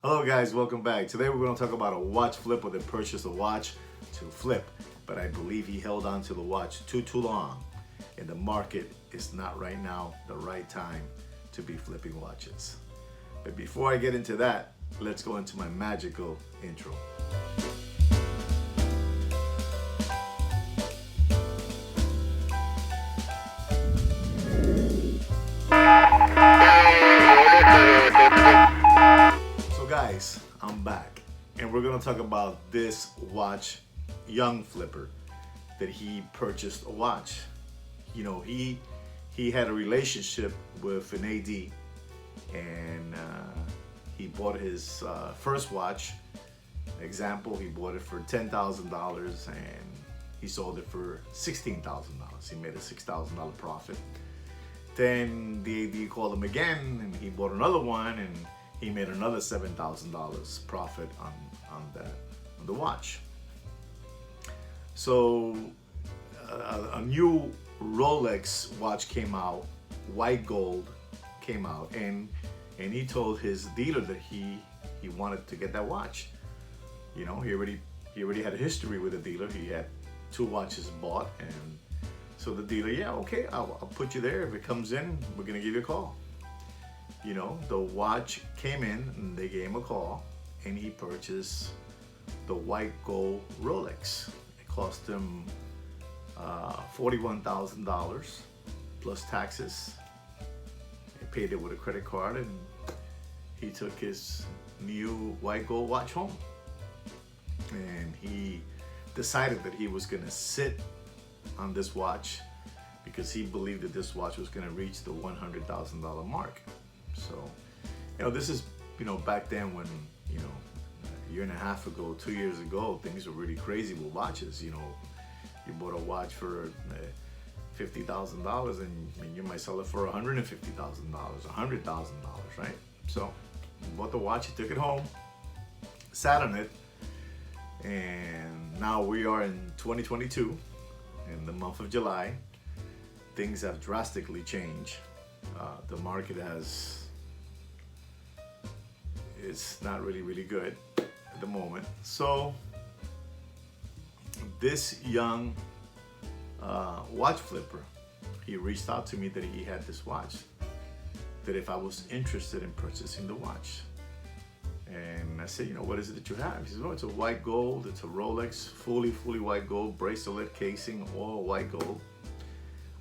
Hello guys, welcome back. Today we're going to talk about a watch flip, or they purchased a watch to flip, but I believe he held on to the watch too long, and the market is not right now the right time to be flipping watches. But before I get into that, let's go into my magical intro. So guys, I'm back, and we're gonna talk about this watch young flipper that he purchased a watch. You know, he had a relationship with an AD, and he bought his first watch. Example, he bought it for $10,000 and he sold it for $16,000. He made a $6,000 profit. Then the AD called him again and he bought another one and he made another $7,000 profit on the watch. So a new Rolex watch came out, white gold came out, and he told his dealer that he wanted to get that watch. You know, he already had a history with the dealer. He had two watches bought, and so the dealer, yeah, okay, I'll put you there. If it comes in, we're gonna give you a call. You know, the watch came in and they gave him a call, and he purchased the white gold Rolex. It cost him $41,000 plus taxes. He paid it with a credit card, and he took his new white gold watch home. And he decided that he was gonna sit on this watch because he believed that this watch was gonna reach the $100,000 mark. So, you know, this is, you know, back then when, you know, a year and a half ago, 2 years ago, things were really crazy with watches. You know, you bought a watch for $50,000 and you might sell it for $150,000, $100,000, right? So, he bought the watch, he took it home, sat on it, and now we are in 2022, in the month of July. Things have drastically changed. The market it's not really good at the moment. So this young watch flipper, he reached out to me that he had this watch, that if I was interested in purchasing the watch. And I said, you know, what is it that you have? He said, oh, it's a white gold, it's a Rolex, fully white gold, bracelet, casing, all white gold.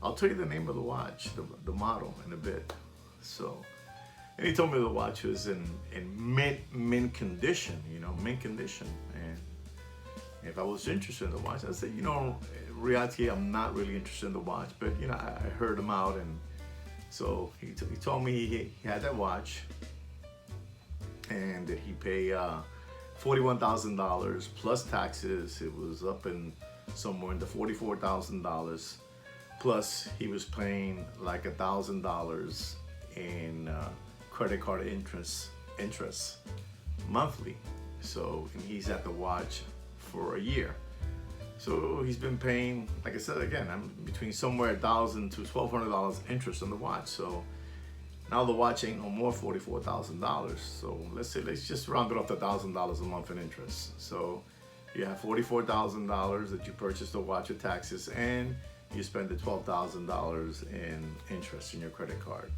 I'll tell you the name of the watch, the model, in a bit. So, and he told me the watch was in mint condition, you know, mint condition. And if I was interested in the watch, I said, you know, in reality, I'm not really interested in the watch, but you know, I heard him out, and so he told me he had that watch, and that he paid $41,000 plus taxes. It was up in somewhere in the $44,000. Plus, he was paying like $1,000 in credit card interest monthly. So, and he's had the watch for a year. So he's been paying, like I said again, I'm between somewhere $1,000 to $1,200 interest on the watch. So now the watch ain't no more $44,000. So let's just round it up to $1,000 a month in interest. So you have $44,000 that you purchased the watch with taxes, and you spend the $12,000 in interest in your credit card.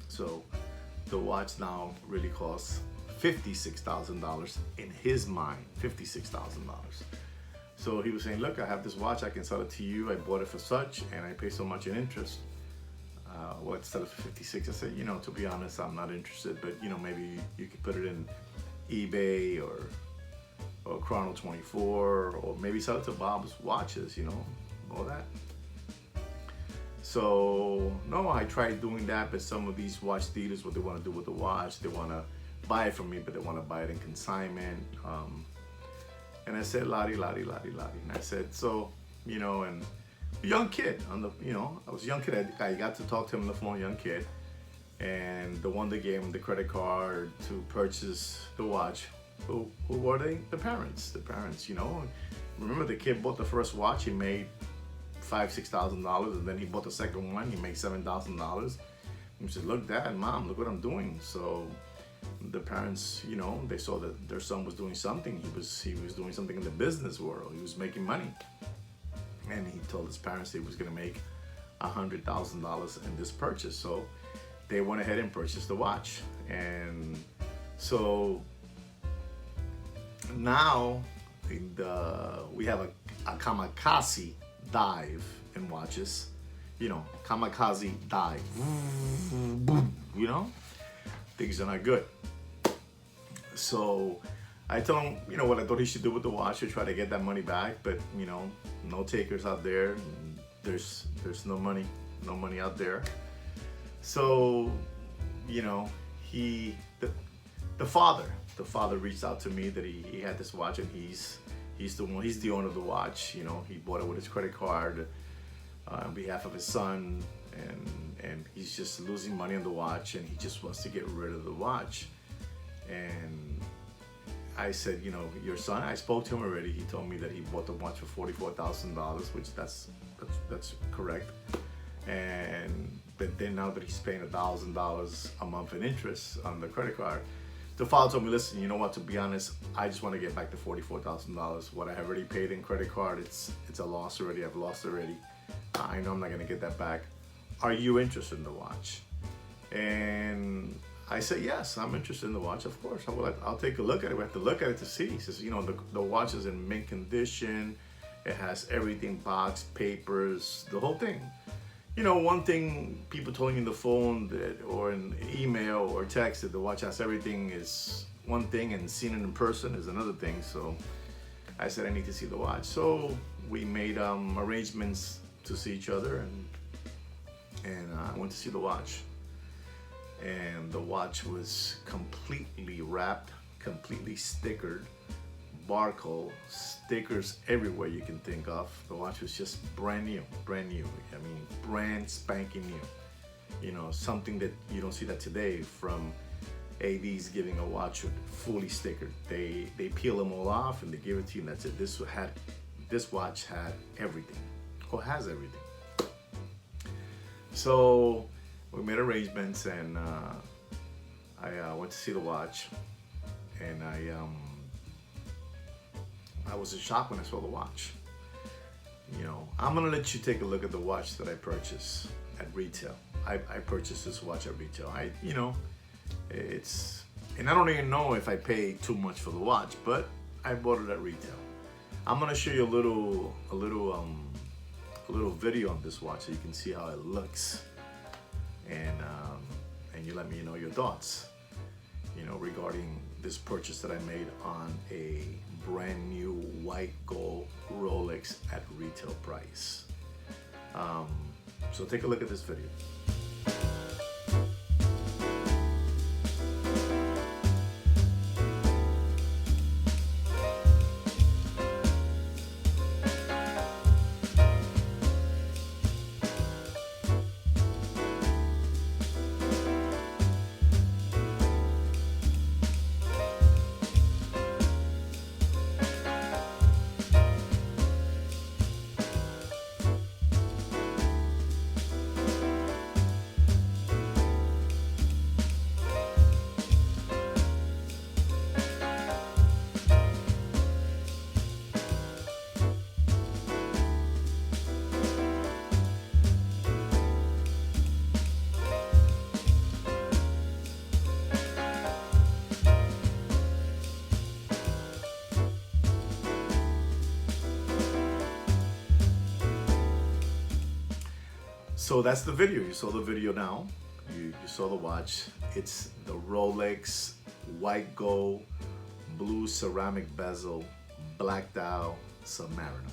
So the watch now really costs $56,000 in his mind, $56,000. So he was saying, look, I have this watch, I can sell it to you. I bought it for such, and I pay so much in interest. Well, instead of 56, I said, you know, to be honest, I'm not interested, but you know, maybe you could put it in eBay or Chrono 24, or maybe sell it to Bob's Watches, you know, all that. So no, I tried doing that, but some of these watch dealers, what they want to do with the watch, they want to buy it from me, but they want to buy it in consignment. And I said, lottie. And I said, so, you know, and a young kid I was a young kid. I got to talk to him on the phone, young kid. And the one that gave him the credit card to purchase the watch, who were they? The parents, you know. Remember, the kid bought the first watch, he made $5,000-$6,000, and then he bought the second one, he made $7,000. He said, look, Dad, Mom, look what I'm doing. So the parents, you know, they saw that their son was doing something. He was doing something in the business world. He was making money, and he told his parents he was going to make $100,000 in this purchase. So they went ahead and purchased the watch. And so now we have a Kamikaze dive in watches. You know, Kamikaze dive. You know, things are not good. So I told him, you know, what I thought he should do with the watch to try to get that money back. But, you know, no takers out there. There's no money out there. So, you know, the father reached out to me that he had this watch, and he's the owner of the watch. You know, he bought it with his credit card on behalf of his son, and he's just losing money on the watch, and he just wants to get rid of the watch. And I said, you know, your son, I spoke to him already. He told me that he bought the watch for $44,000, which that's correct. But then now that he's paying $1,000 a month in interest on the credit card, the father told me, listen, you know what, to be honest, I just want to get back the $44,000. What I have already paid in credit card, it's a loss already. I've lost already. I know I'm not going to get that back. Are you interested in the watch? And I said, yes, I'm interested in the watch, of course. I'll take a look at it. We have to look at it to see. He says, you know, the watch is in mint condition. It has everything, box, papers, the whole thing. You know, one thing people told me on the phone or in email or text that the watch has everything is one thing, and seeing it in person is another thing. So I said I need to see the watch. So we made arrangements to see each other, and I went to see the watch. And the watch was completely wrapped, completely stickered, barcode, stickers everywhere you can think of. The watch was just brand new. I mean, brand spanking new. You know, something that you don't see that today from ADs giving a watch fully stickered. They peel them all off and they give it to you, and that's it. This watch had everything, or has everything. So we made arrangements, and I went to see the watch, and I was in shock when I saw the watch. You know, I'm gonna let you take a look at the watch that I purchased at retail. I purchased this watch at retail. And I don't even know if I paid too much for the watch, but I bought it at retail. I'm gonna show you a little video on this watch so you can see how it looks, and you let me know your thoughts, you know, regarding this purchase that I made on a brand new white gold Rolex at retail price. So take a look at this video. So that's the video. You saw the video now. You saw the watch. It's the Rolex white gold, blue ceramic bezel, black dial Submariner.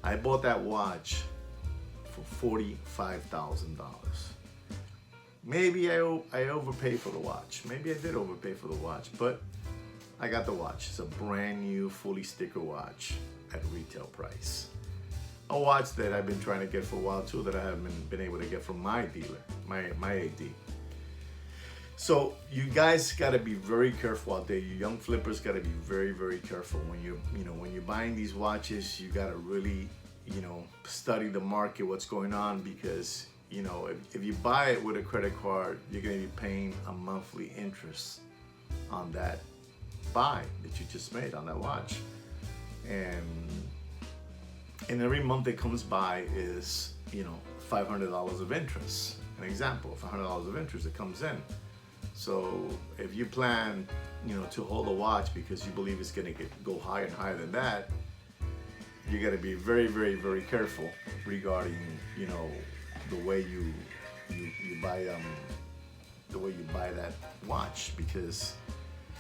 I bought that watch for $45,000. Maybe I overpaid for the watch. Maybe I did overpay for the watch, but I got the watch. It's a brand new, fully sticker watch at retail price. A watch that I've been trying to get for a while too, that I haven't been able to get from my dealer, my AD. So you guys got to be very careful out there. You young flippers got to be very, very careful when when you're buying these watches. You got to really, study the market, what's going on, because you know, if you buy it with a credit card, you're going to be paying a monthly interest on that buy that you just made on that watch. And every month that comes by is, you know, $500 of interest. An example, $500 of interest that comes in. So if you plan, you know, to hold a watch because you believe it's going to go higher and higher than that, you got to be very, very, very careful regarding, you know, the way you buy that watch, because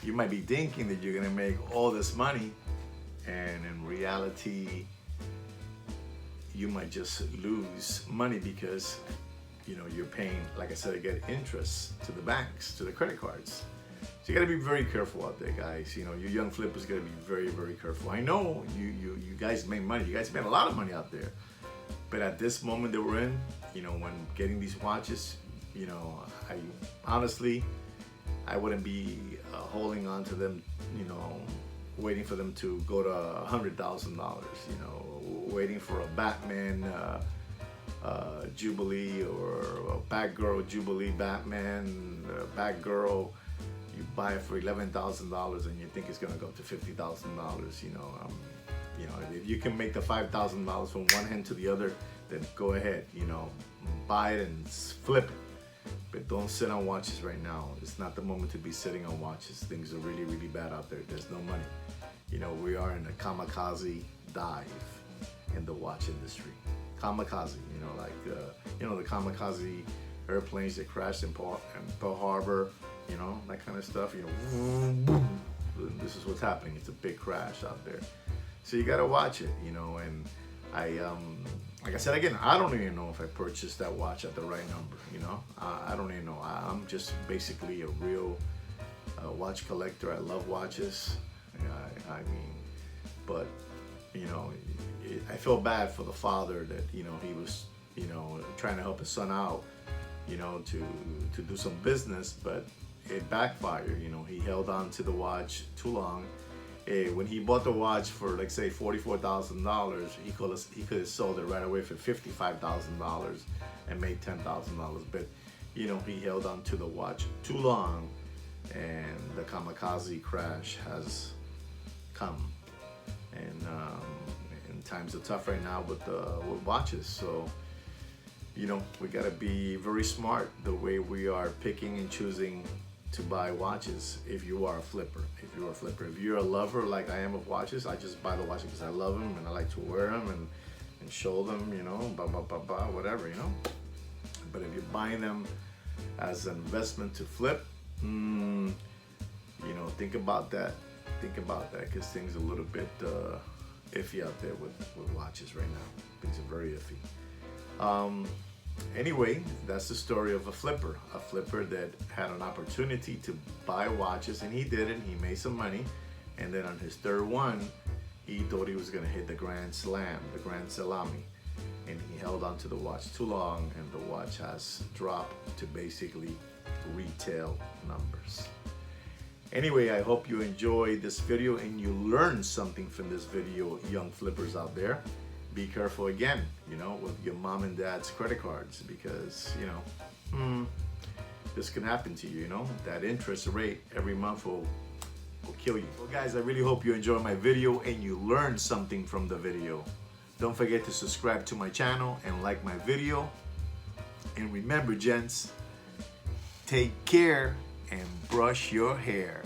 you might be thinking that you're going to make all this money, and in reality you might just lose money because, you know, you're paying, like I said, again, interest to the banks, to the credit cards. So you got to be very careful out there, guys. You know, you young flippers got to be very, very careful. I know you guys make money. You guys spend a lot of money out there. But at this moment that we're in, you know, when getting these watches, you know, I wouldn't be holding on to them, you know, waiting for them to go to $100,000, you know, waiting for a Batman Jubilee or a Batgirl Jubilee Batman, Batgirl. You buy it for $11,000 and you think it's gonna go up to $50,000, you know. You know, if you can make the $5,000 from one hand to the other, then go ahead, you know, buy it and flip it. But don't sit on watches right now. It's not the moment to be sitting on watches. Things are really, really bad out there. There's no money. You know, we are in a kamikaze dive in the watch industry. Kamikaze, you know, like, you know, the kamikaze airplanes that crashed in Pearl Harbor, you know, that kind of stuff, you know, boom. This is what's happening. It's a big crash out there. So you gotta watch it, you know, and like I said, again, I don't even know if I purchased that watch at the right number, you know. I don't even know. I'm just basically a real watch collector. I love watches. I mean, but, you know, I feel bad for the father that, you know, he was, you know, trying to help his son out, you know, to do some business, but it backfired. You know, he held on to the watch too long. When he bought the watch for, like, say, $44,000, he could have sold it right away for $55,000 and made $10,000. But, you know, he held on to the watch too long, and the kamikaze crash has come. And times are tough right now with watches. So, you know, we gotta be very smart the way we are picking and choosing to buy watches. If you are a flipper, if you're a lover like I am of watches, I just buy the watches because I love them and I like to wear them and show them, you know, whatever, you know. But if you're buying them as an investment to flip, you know, think about that, because things are a little bit iffy out there with watches right now. Things are very iffy. Anyway, that's the story of a flipper that had an opportunity to buy watches, and he did it. He made some money, and then on his third one, he thought he was going to hit the grand slam, the grand salami, and he held on to the watch too long, and the watch has dropped to basically retail numbers. Anyway, I hope you enjoyed this video and you learned something from this video, young flippers out there. Be careful again, you know, with your mom and dad's credit cards, because, you know, this can happen to you, you know. That interest rate every month will kill you. Well, guys, I really hope you enjoyed my video and you learned something from the video. Don't forget to subscribe to my channel and like my video. And remember, gents, take care and brush your hair.